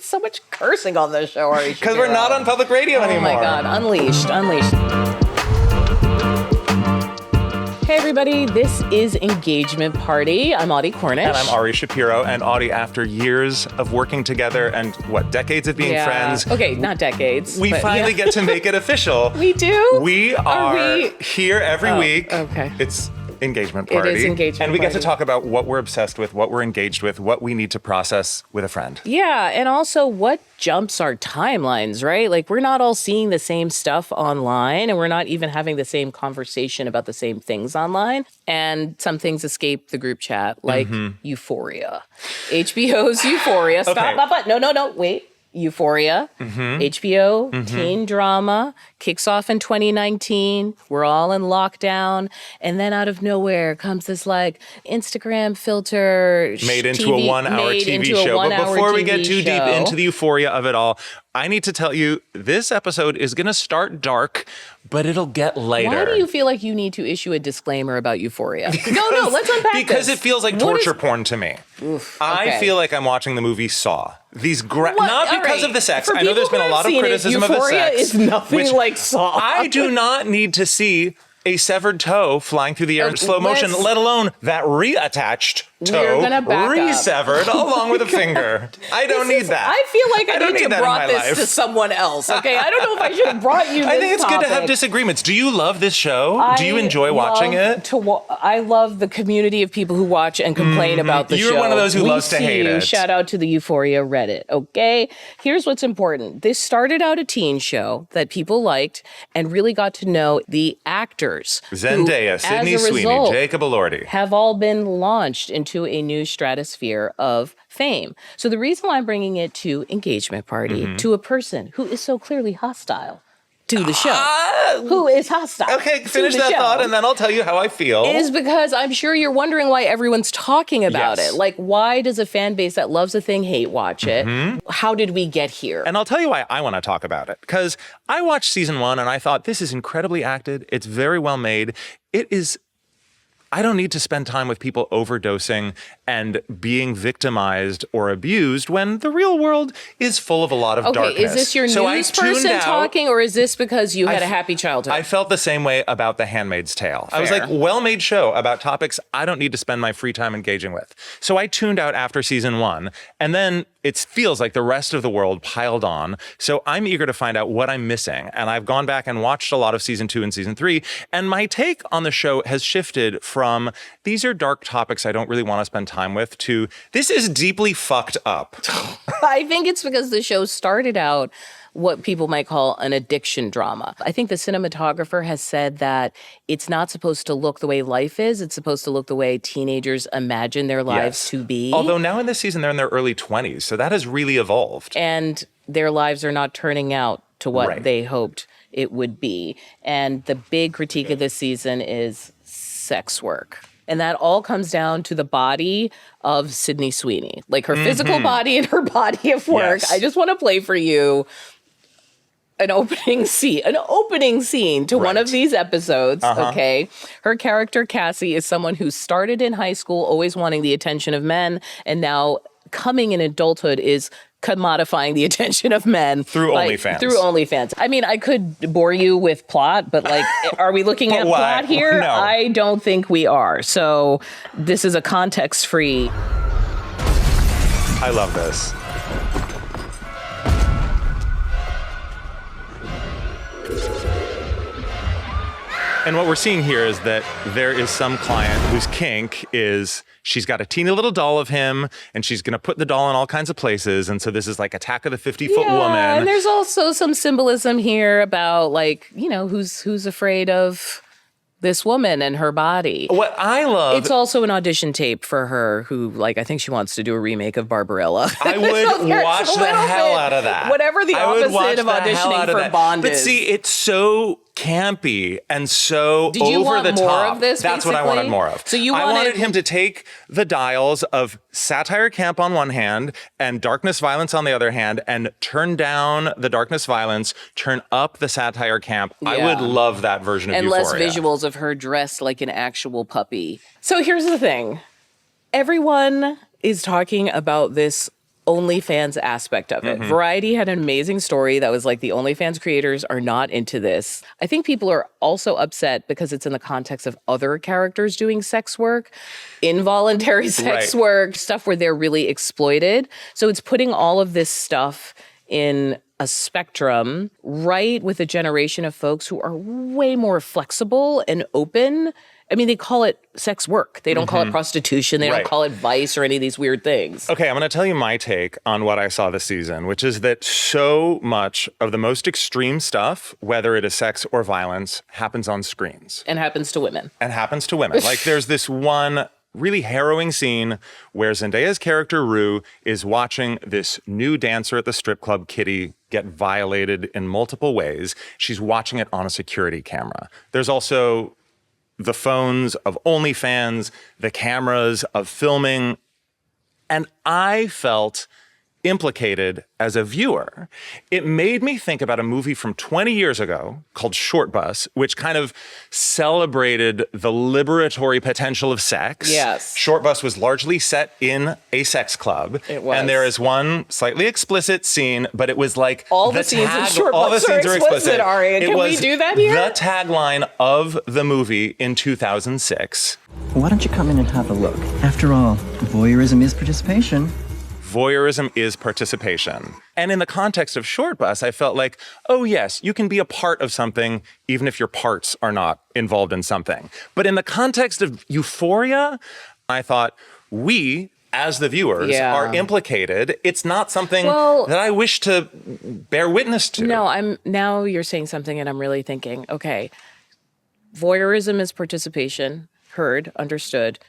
so much cursing on this show, Ari? Because we're not on public radio anymore. Oh my God, unleashed. Hey everybody, this is Engagement Party. I'm Audie Cornish. And I'm Ari Shapiro. And Audie, after years of working together and decades of being friends. Okay, not decades. We finally get to make it official. We do? We are here every week. Okay. It's Engagement Party. It is Engagement And we get to Party. talk about what we're obsessed with, what we're engaged with, what we need to process with a friend. Yeah, and also what jumps our timelines, right? Like, we're not all seeing the same stuff online, and we're not even having the same conversation about the same things online. And some things escape the group chat, like Euphoria. HBO's Euphoria. Stop. No, wait. Euphoria, HBO, teen drama, kicks off in 2019. We're all in lockdown. And then out of nowhere comes this like Instagram filter. Made into a 1 hour TV show. But before we get too deep into the euphoria of it all, I need to tell you, this episode is going to start dark, but it'll get lighter. Why do you feel like you need to issue a disclaimer about Euphoria? No, let's unpack this. Because it feels like torture porn to me. Oof, I feel like I'm watching the movie Saw. Not because of the sex. I know there's been a lot of criticism of the sex. Euphoria is nothing like Saw. I do not need to see a severed toe flying through the air in slow motion, let alone that reattached toe re-severed along with a finger. I don't need that. I feel like I need to have brought this to someone else, okay? I don't know if I should have brought you this I think it's good to have disagreements. Do you love this show? Do you enjoy watching it? I love the community of people who watch and complain about the show. You're one of those who loves to hate it. Shout out to the Euphoria Reddit, okay? Here's what's important. This started out a teen show that people liked and really got to know the actors. Zendaya, Sydney Sweeney, Jacob Elordi have all been launched into a new stratosphere of fame. So the reason why I'm bringing it to Engagement Party, to a person who is so clearly hostile to the show, who is hostile. Okay, finish that thought and then I'll tell you how I feel. Is because I'm sure you're wondering why everyone's talking about it. Like, why does a fan base that loves a thing hate watch it? How did we get here? And I'll tell you why I want to talk about it. Because I watched season 1 and I thought, this is incredibly acted. It's very well made. I don't need to spend time with people overdosing and being victimized or abused when the real world is full of a lot of darkness. Okay, is this your news person talking, or is this because you had a happy childhood? I felt the same way about The Handmaid's Tale. I was like, well-made show about topics I don't need to spend my free time engaging with. So I tuned out after season 1, and then it feels like the rest of the world piled on. So I'm eager to find out what I'm missing. And I've gone back and watched a lot of season 2 and season 3. And my take on the show has shifted from, these are dark topics I don't really want to spend time with, to, this is deeply fucked up. I think it's because the show started out what people might call an addiction drama. I think the cinematographer has said that it's not supposed to look the way life is. It's supposed to look the way teenagers imagine their lives to be. Although now in this season, they're in their early 20s. So that has really evolved. And their lives are not turning out to what they hoped it would be. And the big critique of this season is sex work. And that all comes down to the body of Sydney Sweeney, like her physical body and her body of work. Yes. I just want to play for you an opening scene to one of these episodes, okay? Her character, Cassie, is someone who started in high school always wanting the attention of men, and now coming in adulthood is commodifying the attention of men. Through OnlyFans. I mean, I could bore you with plot, but like, are we looking at plot here? No. I don't think we are. So this is a context-free. I love this. And what we're seeing here is that there is some client whose kink is she's got a teeny little doll of him and she's going to put the doll in all kinds of places. And so this is like Attack of the 50-Foot Woman. And there's also some symbolism here about like, you know, who's afraid of this woman and her body. What I love... It's also an audition tape for her who, like, I think she wants to do a remake of Barbarella. I would watch the hell out of that. Whatever the opposite of auditioning for Bond is. But see, it's so campy and so over the top. Did you want more of this, That's what I wanted more of. So I wanted him to take the dials of satire camp on one hand and darkness violence on the other hand and turn down the darkness violence, turn up the satire camp. Yeah. I would love that version of Euphoria. And less visuals of her dressed like an actual puppy. So here's the thing. Everyone is talking about this OnlyFans aspect of it. Variety had an amazing story that was like the OnlyFans creators are not into this. I think people are also upset because it's in the context of other characters doing sex work, involuntary sex work, stuff where they're really exploited. So it's putting all of this stuff in a spectrum, right, with a generation of folks who are way more flexible and open. I mean, they call it sex work. They don't call it prostitution. They don't call it vice or any of these weird things. Okay, I'm going to tell you my take on what I saw this season, which is that so much of the most extreme stuff, whether it is sex or violence, happens on screens. And happens to women. Like there's this one really harrowing scene where Zendaya's character Rue is watching this new dancer at the strip club, Kitty, get violated in multiple ways. She's watching it on a security camera. There's also the phones of OnlyFans, the cameras of filming. And I felt implicated as a viewer. It made me think about a movie from 20 years ago called Short Bus, which kind of celebrated the liberatory potential of sex. Yes. Short Bus was largely set in a sex club. It was. And there is one slightly explicit scene, but it was like all the scenes in Short Bus are explicit, Aria. Can we do that here? The tagline of the movie in 2006. Why don't you come in and have a look? After all, voyeurism is participation. Voyeurism is participation. And in the context of Short Bus, I felt like, oh yes, you can be a part of something even if your parts are not involved in something. But in the context of Euphoria, I thought we, as the viewers, are implicated. It's not something that I wish to bear witness to. No, now you're saying something and I'm really thinking, okay, voyeurism is participation, heard, understood.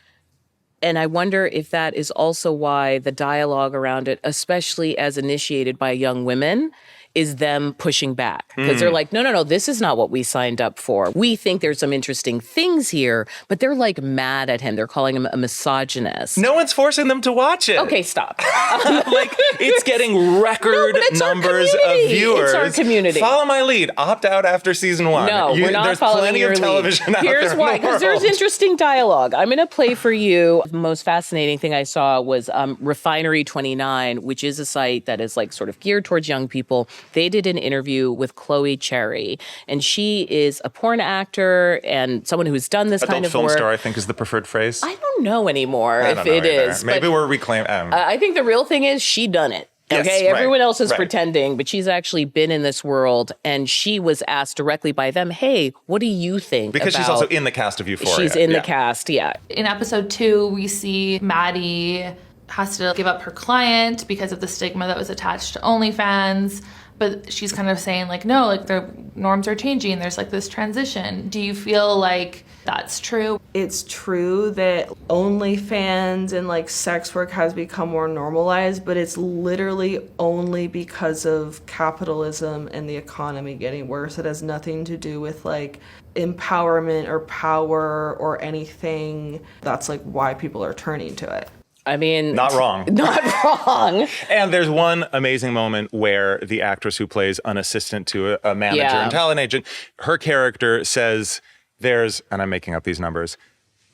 And I wonder if that is also why the dialogue around it, especially as initiated by young women, is them pushing back. Because they're like, no, this is not what we signed up for. We think there's some interesting things here, but they're like mad at him. They're calling him a misogynist. No one's forcing them to watch it. Okay, stop. Like, it's getting record numbers of viewers. It's our community. Follow my lead. Opt out after season 1. No, we're not there's following plenty your of television lead. out Here's there why, because there's interesting dialogue. I'm going to play for you. The most fascinating thing I saw was Refinery 29, which is a site that is like sort of geared towards young people. They did an interview with Chloe Cherry, and she is a porn actor and someone who's done this kind of film work. star, I think, is the preferred phrase. I don't know anymore if it is. Maybe we're reclaiming. I think the real thing is she done it. Okay, yes, everyone else is pretending, but she's actually been in this world, and she was asked directly by them, hey, what do you think Because about... she's also in the cast of Euphoria. She's in the cast, In episode 2, we see Maddie has to give up her client because of the stigma that was attached to OnlyFans. But she's kind of saying like, no, like the norms are changing. There's like this transition. Do you feel like that's true? It's true that OnlyFans and like sex work has become more normalized, but it's literally only because of capitalism and the economy getting worse. It has nothing to do with like empowerment or power or anything. That's like why people are turning to it. I mean... Not wrong. Not wrong. And there's one amazing moment where the actress who plays an assistant to a manager and talent agent, her character says there's, and I'm making up these numbers,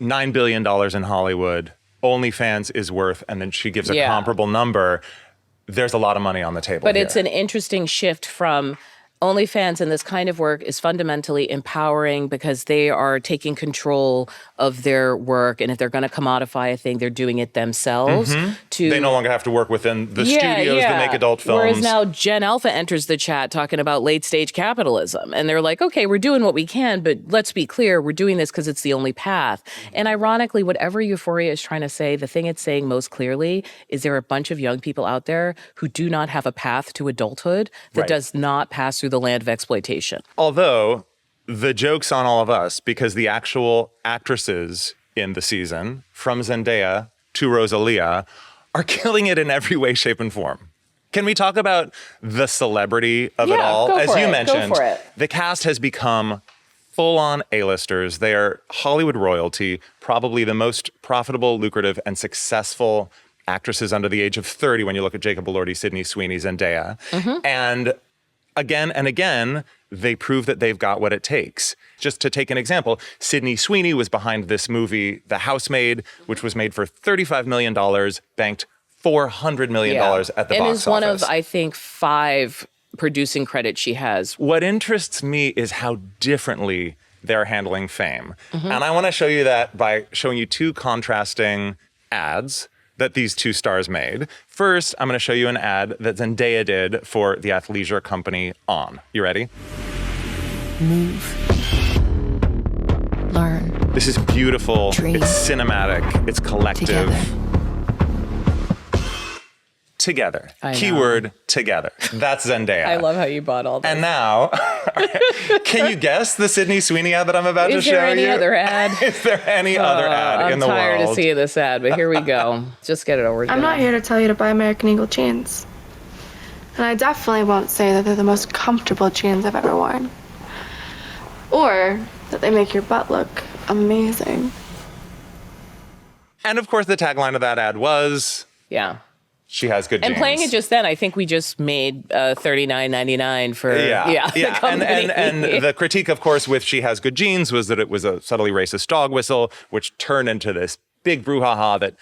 $9 billion in Hollywood, OnlyFans is worth, and then she gives a comparable number. There's a lot of money on the table. But here. It's an interesting shift from... OnlyFans and this kind of work is fundamentally empowering because they are taking control of their work. And if they're going to commodify a thing, they're doing it themselves. They no longer have to work within the studios that make adult films. Whereas now Gen Alpha enters the chat talking about late stage capitalism. And they're like, okay, we're doing what we can, but let's be clear, we're doing this because it's the only path. And ironically, whatever Euphoria is trying to say, the thing it's saying most clearly is there are a bunch of young people out there who do not have a path to adulthood that does not pass through the land of exploitation. Although the joke's on all of us because the actual actresses in the season, from Zendaya to Rosalia, are killing it in every way, shape, and form. Can we talk about the celebrity of it all? As you mentioned, the cast has become full-on A-listers. They are Hollywood royalty, probably the most profitable, lucrative, and successful actresses under the age of 30 when you look at Jacob Elordi, Sydney Sweeney, Zendaya. And again and again, they prove that they've got what it takes. Just to take an example, Sydney Sweeney was behind this movie, The Housemaid, which was made for $35 million, banked $400 million at the and box is one office. of, I think, 5 producing credits she has. What interests me is how differently they're handling fame. And I want to show you that by showing you 2 contrasting ads that these 2 stars made. First, I'm going to show you an ad that Zendaya did for the athleisure company On. You ready? Move. Learn. This is beautiful. Dream. It's cinematic. It's collective. Together. I know. Keyword together. That's Zendaya. I love how you bought all that. And now, can you guess the Sydney Sweeney ad that I'm about to Is show there any you? other ad? Is there any other ad in the world? I'm tired of seeing this ad, but here we go. Just get it over. I'm not here to tell you to buy American Eagle jeans. And I definitely won't say that they're the most comfortable jeans I've ever worn. Or that they make your butt look amazing. And of course, the tagline of that ad was, Yeah. she has good And jeans. playing it just then, I think we just made $39.99 for the company. And the critique, of course, with She Has Good Jeans was that it was a subtly racist dog whistle, which turned into this big brouhaha that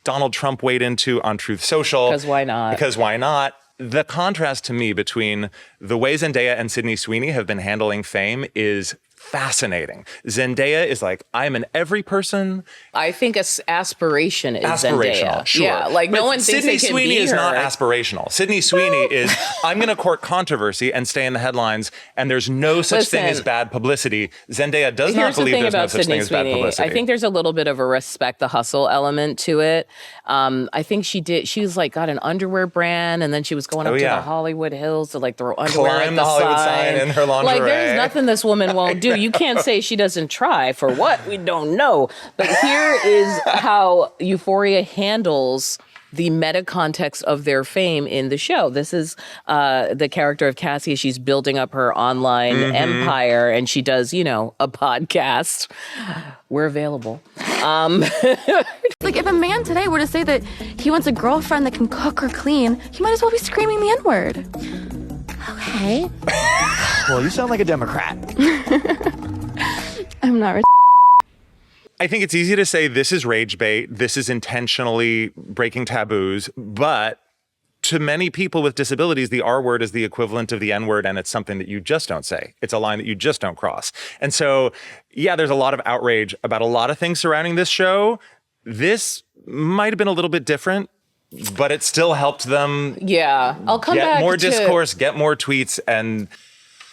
Donald Trump weighed into on Truth Social. Because why not? Because why not? The contrast to me between the way Zendaya and Sydney Sweeney have been handling fame is fascinating. Zendaya is like, I'm an every person. I think aspiration is Aspirational, Zendaya. sure. Yeah, like no But one thinks Sydney they can Sweeney be is her. not aspirational. Sydney Sweeney is, I'm going to court controversy and stay in the headlines, and there's no such thing as Listen, bad publicity. Zendaya does not Here's the believe thing there's no about such thing Sydney as bad Sweeney. publicity. I think there's a little bit of a respect the hustle element to it. I think she was like got an underwear brand, and then she was going up to the Hollywood Hills to like throw underwear Climb at the the Hollywood sign. sign in her lingerie. Like there's nothing this woman won't do. You can't say she doesn't try. For what? We don't know. But here is how Euphoria handles the meta context of their fame in the show. This is the character of Cassie. She's building up her online empire, and she does, a podcast. We're available. Like, if a man today were to say that he wants a girlfriend that can cook or clean, he might as well be screaming the N-word. Okay. Well, you sound like a Democrat. I'm not. I think it's easy to say this is rage bait, this is intentionally breaking taboos, but to many people with disabilities, the R word is the equivalent of the N word, and it's something that you just don't say. It's a line that you just don't cross. And so, yeah, there's a lot of outrage about a lot of things surrounding this show. This might have been a little bit different, but it still helped them I'll come back get more to discourse, get more tweets, and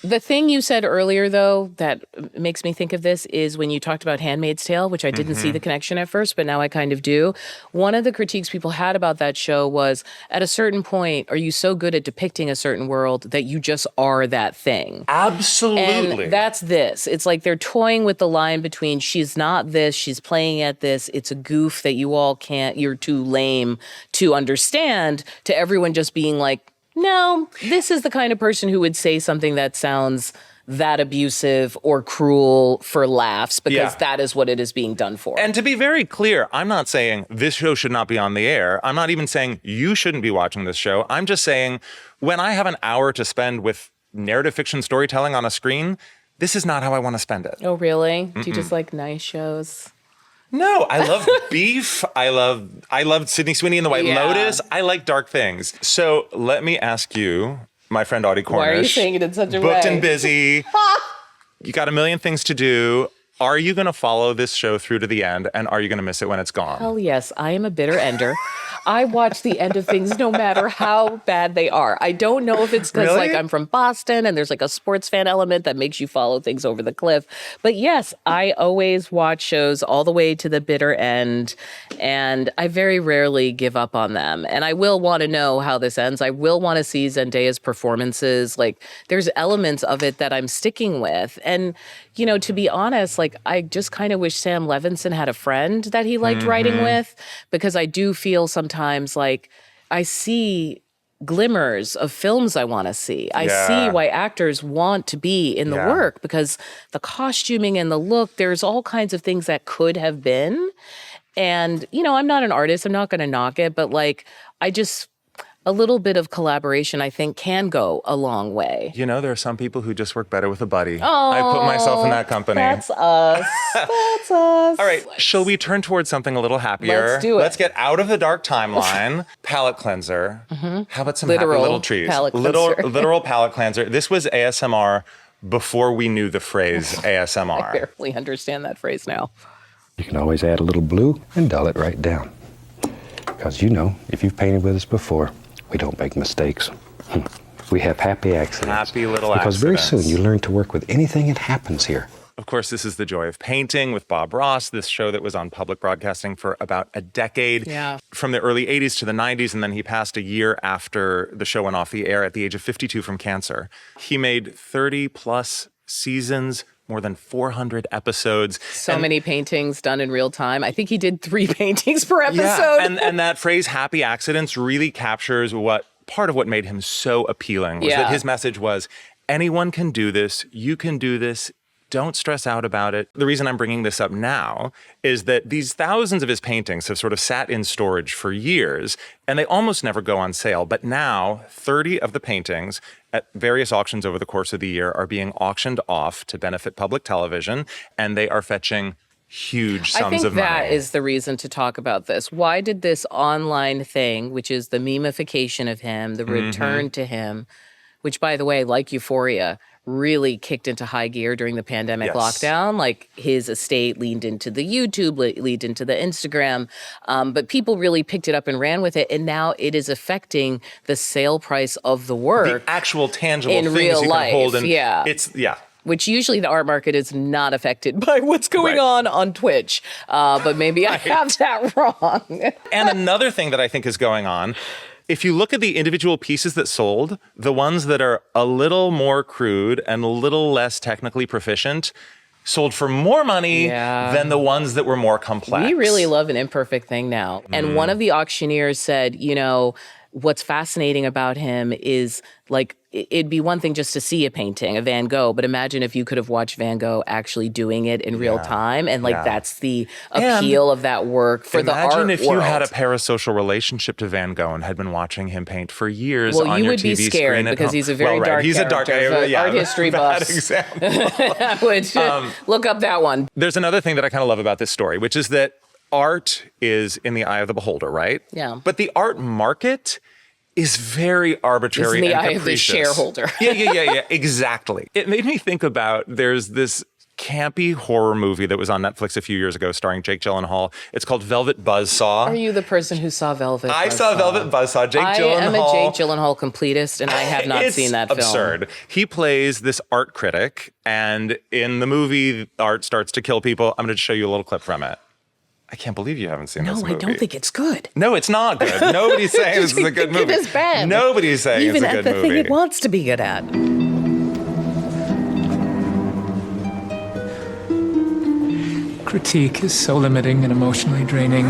the thing you said earlier, though, that makes me think of this is when you talked about Handmaid's Tale, which I didn't see the connection at first, but now I kind of do. One of the critiques people had about that show was, at a certain point, are you so good at depicting a certain world that you just are that thing? absolutely. And that's this. It's like they're toying with the line between she's not this, she's playing at this. It's a goof that you all can't, you're too lame to understand, to everyone just being like, no, this is the kind of person who would say something that sounds that abusive or cruel for laughs because that is what it is being done for. And to be very clear, I'm not saying this show should not be on the air. I'm not even saying you shouldn't be watching this show. I'm just saying when I have an hour to spend with narrative fiction storytelling on a screen, this is not how I want to spend it. Oh, really? Do you just like nice shows? No, I love Beef. I love Sydney Sweeney and the White Lotus. I like dark things. So let me ask you, my friend Audie Cornish. Why are you saying it in such a way? Booked and busy. You got a million things to do. Are you going to follow this show through to the end, and are you going to miss it when it's gone? Hell yes, I am a bitter ender. I watch the end of things no matter how bad they are. I don't know if it's because Really? like I'm from Boston and there's like a sports fan element that makes you follow things over the cliff. But yes, I always watch shows all the way to the bitter end, and I very rarely give up on them. And I will want to know how this ends. I will want to see Zendaya's performances. Like there's elements of it that I'm sticking with. And to be honest, like I just kind of wish Sam Levinson had a friend that he liked writing with, because I do feel sometimes like I see glimmers of films I want to see. I see why actors want to be in the work, because the costuming and the look, there's all kinds of things that could have been. And, I'm not an artist. I'm not going to knock it, but like, a little bit of collaboration, I think, can go a long way. You know, there are some people who just work better with a buddy. Oh, I put myself in that company. That's us. That's us. All right, shall we turn towards something a little happier? Let's do it. Let's get out of the dark timeline. Palette cleanser. How about some happy little trees? Palette cleanser. Literal palette cleanser. This was ASMR before we knew the phrase ASMR. I barely understand that phrase now. You can always add a little blue and dull it right down. Because you know, if you've painted with us before, we don't make mistakes. We have happy accidents. Happy little because very accidents. soon you learn to work with anything that happens here. Of course, this is The Joy of Painting with Bob Ross, this show that was on public broadcasting for about a decade. Yeah. From the early 80s to the 90s, and then he passed a year after the show went off the air at the age of 52 from cancer. He made 30 plus seasons, more than 400 episodes. So many paintings done in real time. I think he did 3 paintings per episode. Yeah, and that phrase, happy accidents, really captures part of what made him so appealing, was that his message was, anyone can do this, you can do this, don't stress out about it. The reason I'm bringing this up now is that these thousands of his paintings have sort of sat in storage for years, and they almost never go on sale. But now, 30 of the paintings at various auctions over the course of the year are being auctioned off to benefit public television, and they are fetching huge sums of money. I think that is the reason to talk about this. Why did this online thing, which is the memification of him, the return to him, which, by the way, like Euphoria, really kicked into high gear during the pandemic lockdown. Like his estate leaned into the YouTube, leaned into the Instagram, but people really picked it up and ran with it. And now it is affecting the sale price of the work. The actual tangible in things real you life. can hold. And It's which usually the art market is not affected by what's going on Twitch. But maybe I have that wrong. And another thing that I think is going on, if you look at the individual pieces that sold, the ones that are a little more crude and a little less technically proficient sold for more money than the ones that were more complex. We really love an imperfect thing now. And one of the auctioneers said, you know, what's fascinating about him is like, it'd be one thing just to see a painting, a Van Gogh, but imagine if you could have watched Van Gogh actually doing it in real time. And like, that's the appeal of that work for the art Imagine if world. you had a parasocial relationship to Van Gogh and had been watching him paint for years on your TV screen. Well, you would be scared because he's a very dark He's a dark character. guy. Art history buffs. Example. I would look up that one. There's another thing that I kind of love about this story, which is that art is in the eye of the beholder, right? Yeah. But the art market is very arbitrary and capricious. It's in the eye of the shareholder. Yeah, exactly. It made me think about, there's this campy horror movie that was on Netflix a few years ago starring Jake Gyllenhaal. It's called Velvet Buzzsaw. Are you the person who saw Velvet Buzzsaw? I saw Velvet Buzzsaw. Jake Gyllenhaal. I am a Jake Gyllenhaal completist, and I have not seen that film. It's absurd. He plays this art critic, and in the movie, art starts to kill people. I'm going to show you a little clip from it. I can't believe you haven't seen this movie. No, I don't think it's good. No, it's not good. Nobody's saying this is a good movie. It is bad. Nobody's saying it's a good movie. Even at the thing it wants to be good at. Critique is so limiting and emotionally draining.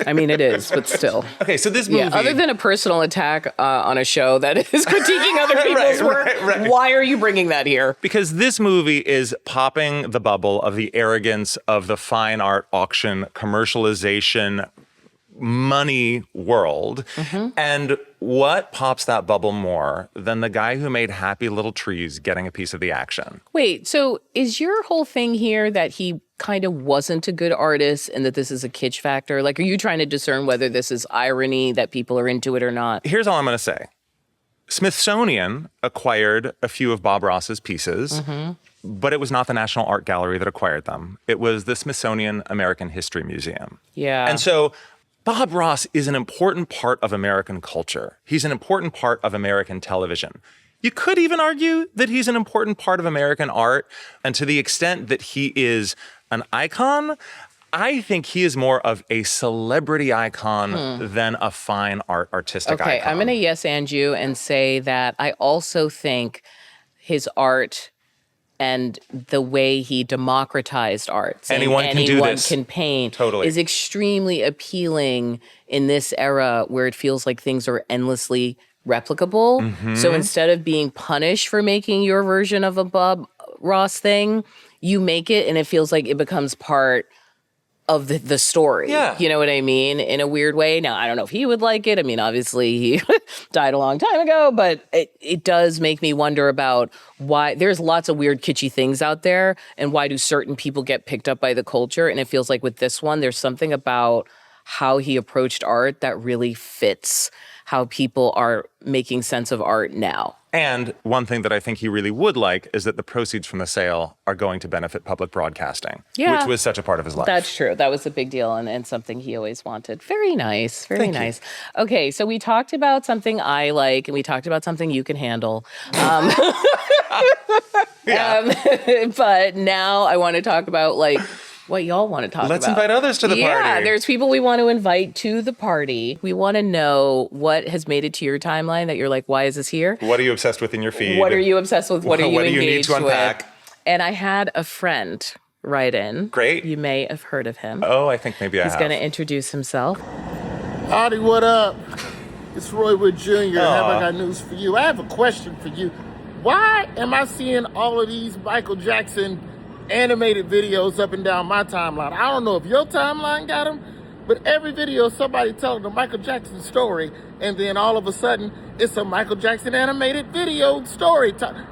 I mean, it is, but still. Okay, so this movie... Yeah, other than a personal attack on a show that is critiquing other people's work, why are you bringing that here? Because this movie is popping the bubble of the arrogance of the fine art auction commercialization money world. And what pops that bubble more than the guy who made Happy Little Trees getting a piece of the action? Wait, so is your whole thing here that he kind of wasn't a good artist and that this is a kitsch factor? Like, are you trying to discern whether this is irony, that people are into it or not? Here's all I'm going to say. Smithsonian acquired a few of Bob Ross's pieces, but it was not the National Art Gallery that acquired them. It was the Smithsonian American History Museum. Yeah. And so Bob Ross is an important part of American culture. He's an important part of American television. You could even argue that he's an important part of American art. And to the extent that he is an icon, I think he is more of a celebrity icon than a fine art artistic icon. Okay, I'm going to yes and you and say that I also think his art and the way he democratized art, saying anyone can do this, can paint, totally, is extremely appealing in this era where it feels like things are endlessly replicable. So instead of being punished for making your version of a Bob Ross thing, you make it and it feels like it becomes part of the story. Yeah. You know what I mean? In a weird way. Now, I don't know if he would like it. I mean, obviously he died a long time ago, but it does make me wonder about why there's lots of weird kitschy things out there and why do certain people get picked up by the culture. And it feels like with this one, there's something about how he approached art that really fits how people are making sense of art now. And one thing that I think he really would like is that the proceeds from the sale are going to benefit public broadcasting, which was such a part of his life. That's true. That was a big deal and something he always wanted. Very nice. Very nice. Okay, so we talked about something I like and we talked about something you can handle. But now I want to talk about like what y'all want to talk about. Let's invite others to the party. Yeah, there's people we want to invite to the party. We want to know what has made it to your timeline that you're like, why is this here? What are you obsessed with in your feed? What are you obsessed with? What are you engaged you need to unpack? with? And I had a friend write in. Great. You may have heard of him. Oh, I think maybe I have. He's going to introduce himself. Howdy, what up? It's Roy Wood Jr. Have I got news for you? I have a question for you. Why am I seeing all of these Michael Jackson animated videos up and down my timeline? I don't know if your timeline got them, but every video somebody telling a Michael Jackson story, and then all of a sudden it's a Michael Jackson animated video story. Then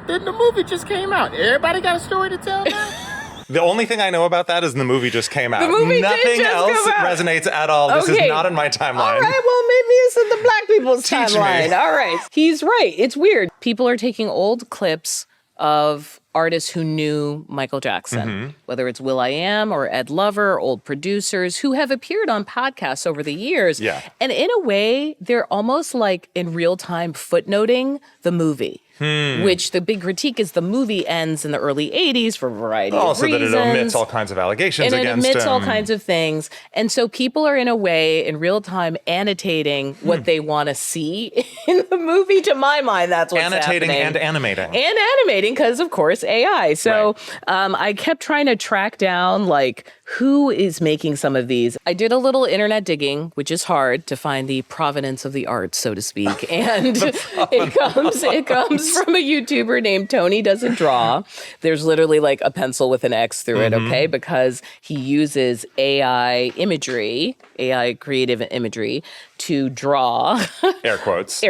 the movie just came out. Everybody got a story to tell now? The only thing I know about that is the movie just came out. The movie Nothing else resonates at all. This is not in my timeline. All right, well, maybe it's in the black people's Teach timeline. me. All right. He's right. It's weird. People are taking old clips of artists who knew Michael Jackson, whether it's will.i.am or Ed Lover, old producers who have appeared on podcasts over the years. Yeah. And in a way, they're almost like in real time footnoting the movie. Which the big critique is the movie ends in the early 80s for a variety of reasons. Also that it omits all kinds of allegations against him. And it omits all kinds of things. And so people are in a way in real time annotating what they want to see in the movie. To my mind, that's what's Annotating happening. and animating. And animating because, of course, AI. So I kept trying to track down like who is making some of these. I did a little internet digging, which is hard to find the provenance of the art, so to speak. And it comes from a YouTuber named Tony Doesn't Draw. There's literally like a pencil with an X through it, okay? Because he uses AI imagery, AI creative imagery to draw air quotes,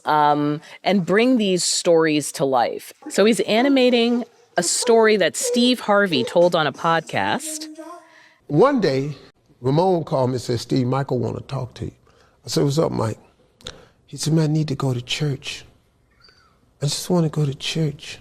and bring these stories to life. So he's animating a story that Steve Harvey told on a podcast. One day, Ramon called me and said, Steve, Michael want to talk to you. I said, what's up, Mike? He said, man, I need to go to church. I just want to go to church.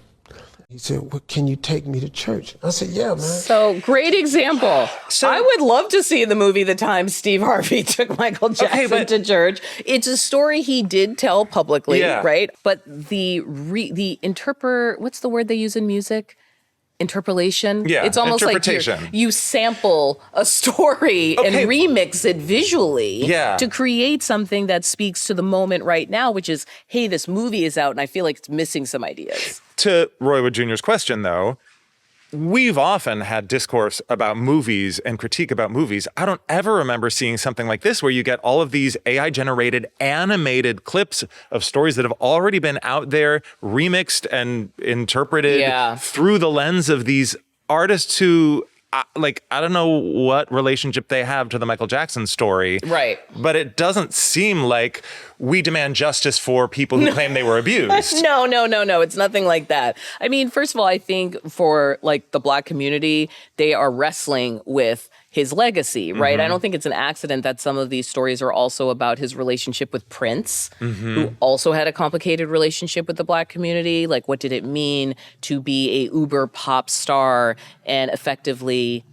He said, well, can you take me to church? I said, yeah, man. So, great example. I would love to see the movie The Time Steve Harvey took Michael Jackson to church. It's a story he did tell publicly, right? But the what's the word they use in music? Interpolation. Yeah, it's almost like you sample a story and remix it visually to create something that speaks to the moment right now, which is, hey, this movie is out and I feel like it's missing some ideas. To Roy Wood Jr.'s question, though, we've often had discourse about movies and critique about movies. I don't ever remember seeing something like this where you get all of these AI-generated animated clips of stories that have already been out there, remixed and interpreted through the lens of these artists who, I don't know what relationship they have to the Michael Jackson story. Right. But it doesn't seem like we demand justice for people who claim they were abused. No. It's nothing like that. I mean, first of all, I think for like the Black community, they are wrestling with his legacy, right? I don't think it's an accident that some of these stories are also about his relationship with Prince, who also had a complicated relationship with the Black community. Like, what did it mean to be a uber pop star and effectively,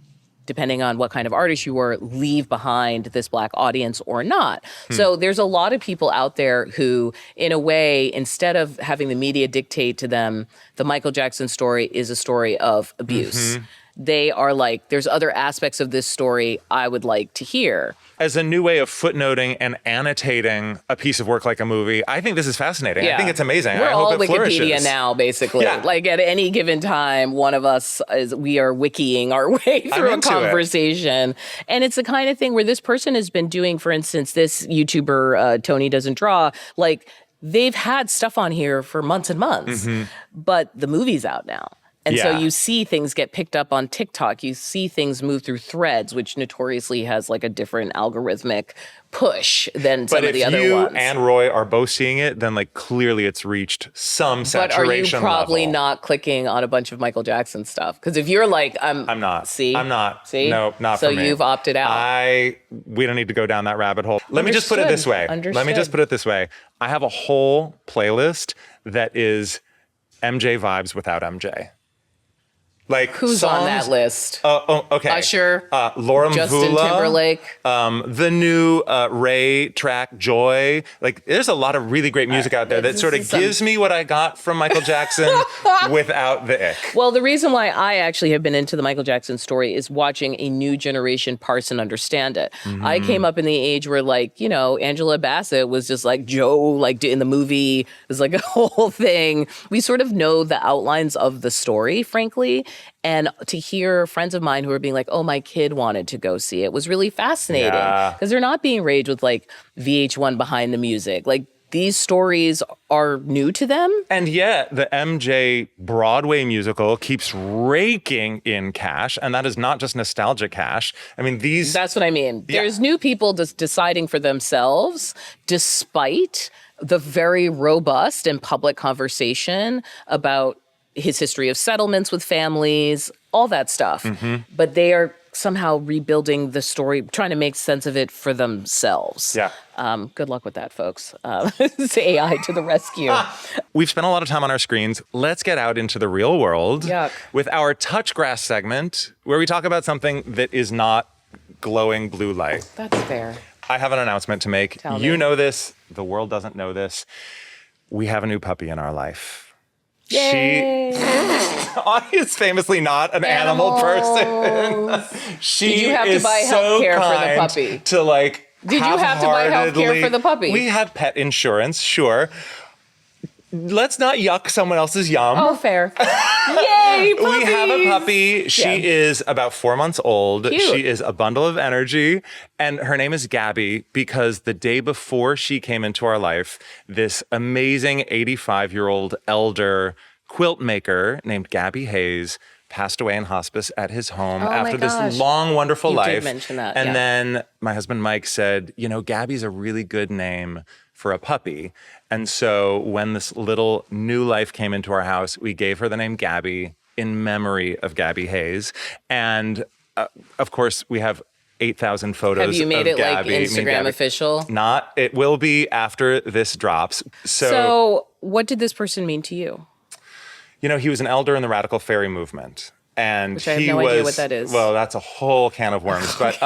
depending on what kind of artist you were, leave behind this Black audience or not? So there's a lot of people out there who, in a way, instead of having the media dictate to them, the Michael Jackson story is a story of abuse. They are like, there's other aspects of this story I would like to hear. As a new way of footnoting and annotating a piece of work like a movie, I think this is fascinating. I think it's amazing. We're I hope all it Wikipedia flourishes. now, basically. Like at any given time, one of us we are wikiing our way through a conversation. And it's the kind of thing where this person has been doing, for instance, this YouTuber, Tony Doesn't Draw, like they've had stuff on here for months and months, but the movie's out now. And so Yeah. you see things get picked up on TikTok. You see things move through Threads, which notoriously has like a different algorithmic push than some But of if the other you ones. and Roy are both seeing it, then like clearly it's reached some But saturation are you probably level. not clicking on a bunch of Michael Jackson stuff? Because if you're like, I'm not. See? I'm not. See? No, not so for me. So you've opted out. We don't need to go down that rabbit hole. Let me just put it this way. I have a whole playlist that is MJ vibes without MJ. Like who's songs, on that list? Okay. Usher, Laura Justin Mvula, Timberlake, the new Ray track Joy. Like, there's a lot of really great music out there that sort of gives me what I got from Michael Jackson without the ick. Well, the reason why I actually have been into the Michael Jackson story is watching a new generation parse and understand it. Mm-hmm. I came up in the age where, like, you know, Angela Bassett was just like Joe, like in the movie. It was like a whole thing. We sort of know the outlines of the story, frankly. And to hear friends of mine who are being like, oh, my kid wanted to go see it was really fascinating. Because they're not being raised with like VH1 behind the music. Like, these stories are new to them. And yet the MJ Broadway musical keeps raking in cash. And that is not just nostalgia cash. I mean, That's what I mean. Yeah. There's new people just deciding for themselves, despite the very robust and public conversation about his history of settlements with families, all that stuff. Mm-hmm. But they are somehow rebuilding the story, trying to make sense of it for themselves. Yeah. Good luck with that, folks. It's AI to the rescue. We've spent a lot of time on our screens. Let's get out into the real world with our touch grass segment, where we talk about something that is not glowing blue light. That's fair. I have an announcement to make. Tell you me. know this. The world doesn't know this. We have a new puppy in our life. Yay. Audie is famously not an animal person. She Did you have is to buy so healthcare for the kind puppy? To like. Did you have to buy healthcare for the puppy? We have pet insurance, sure. Let's not yuck someone else's yum. Oh, fair. Yay, puppies! We have a puppy. She is about 4 months old. Cute. She is a bundle of energy. And her name is Gabby because the day before she came into our life, this amazing 85-year-old elder quilt maker named Gabby Hayes passed away in hospice at his home after this long, wonderful life. You did mention that, And then my husband Mike said, you know, Gabby's a really good name for a puppy. And so when this little new life came into our house, we gave her the name Gabby in memory of Gabby Hayes. And of course, we have 8,000 photos. Have you made it Gabby, like Instagram official? Not. It will be after this drops. So what did this person mean to you? You know, he was an elder in the Radical Fairy movement. And Which I have no idea what that is. Well, that's a whole can of worms. But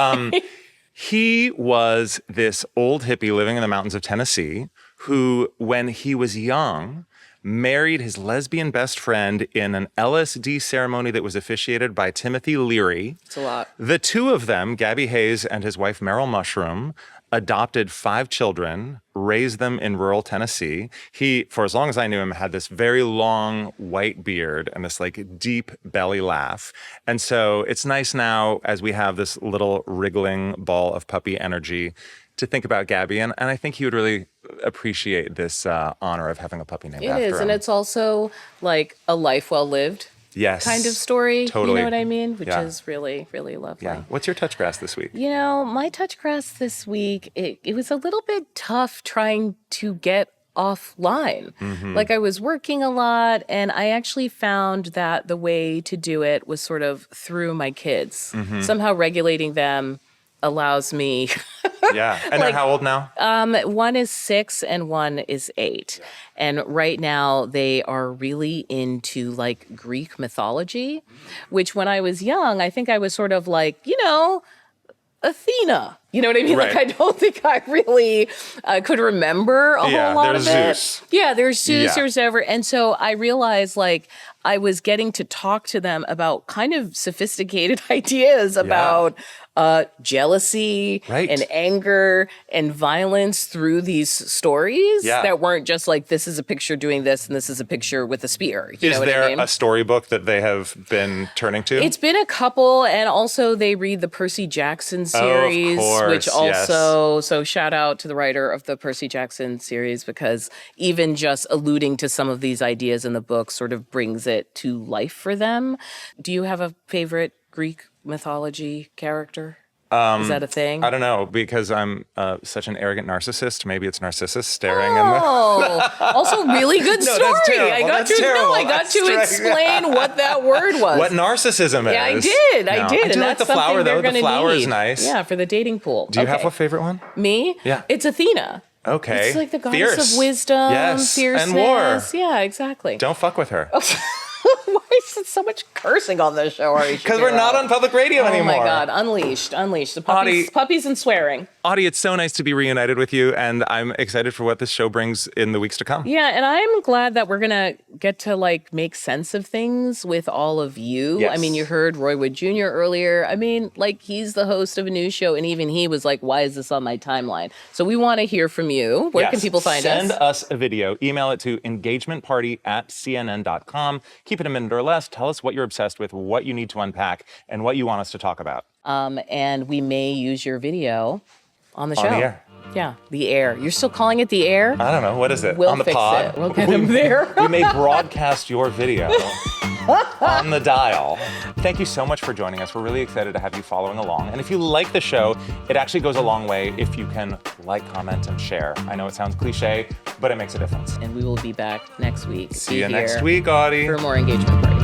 he was this old hippie living in the mountains of Tennessee who, when he was young, married his lesbian best friend in an LSD ceremony that was officiated by Timothy Leary. It's a lot. The two of them, Gabby Hayes and his wife Meryl Mushroom, adopted 5 children, raised them in rural Tennessee. He, for as long as I knew him, had this very long white beard and this like deep belly laugh. And so it's nice now as we have this little wriggling ball of puppy energy to think about Gabby. And I think he would really appreciate this honor of having a puppy named after him. It is, and it's also like a life well lived. Yes. Kind of story. Totally. You know what I mean? Which is really, really lovely. Yeah. What's your touch grass this week? You know, my touch grass this week, it was a little bit tough trying to get offline. Mm-hmm. Like I was working a lot, and I actually found that the way to do it was sort of through my kids. Mm-hmm. Somehow regulating them allows me. Yeah. And they're how old now? One is 6 and one is 8. And right now they are really into like Greek mythology, which when I was young, I think I was sort of like, you know, Athena. You know what I mean? Right. Like, I don't think I really could remember a whole lot of it. Zeus. Yeah, there's Zeus, Yeah. there's ever. And so I realized like I was getting to talk to them about kind of sophisticated ideas about jealousy Right. and anger and violence through these stories Yeah. that weren't just like, this is a picture doing this and this is a picture with a spear. You know Is what there I mean? a storybook that they have been turning to? It's been a couple, and also they read the Percy Jackson series, course, which also, so shout out to the writer of the Percy Jackson series, because even just alluding to some of these ideas in the book sort of brings it to life for them. Do you have a favorite Greek mythology character? Is that a thing? I don't know, because I'm such an arrogant narcissist. Maybe it's Narcissus staring in the... Oh, also really good No, story. that's terrible. I got That's to terrible. I got That's to terrible. explain what that word was. What narcissism is. Yeah, I did. No. I did. I do and like that's the flower, something though. they're The gonna flower is need. nice. Yeah, for the dating pool. Do you have a favorite one? Me? Yeah. It's Athena. Okay. It's like the goddess Fierce. of wisdom, Yes, fierceness. and war. Yeah, exactly. Don't fuck with her. Why is it so much cursing on this show? Because we're not on public radio anymore. Oh my God, unleashed. The puppies and swearing. Audie, it's so nice to be reunited with you, and I'm excited for what this show brings in the weeks to come. Yeah, and I'm glad that we're gonna get to like make sense of things with all of you. Yes. I mean, you heard Roy Wood Jr. earlier. I mean, like he's the host of a news show, and even he was like, "Why is this on my timeline?" So we want to hear from you. Where can people find us? Send us a video. Email it to engagementparty@cnn.com. Keep it a minute or less. Tell us what you're obsessed with, what you need to unpack, and what you want us to talk about. And we may use your video on the show. On the air. Yeah, the air. You're still calling it the air? I don't know. What is it? We'll on the fix pod? it. We'll get him there. We may broadcast your video on the dial. Thank you so much for joining us. We're really excited to have you following along. And if you like the show, it actually goes a long way if you can like, comment, and share. I know it sounds cliche, but it makes a difference. And we will be back next week. See you next week, Audie. For more Engagement Party.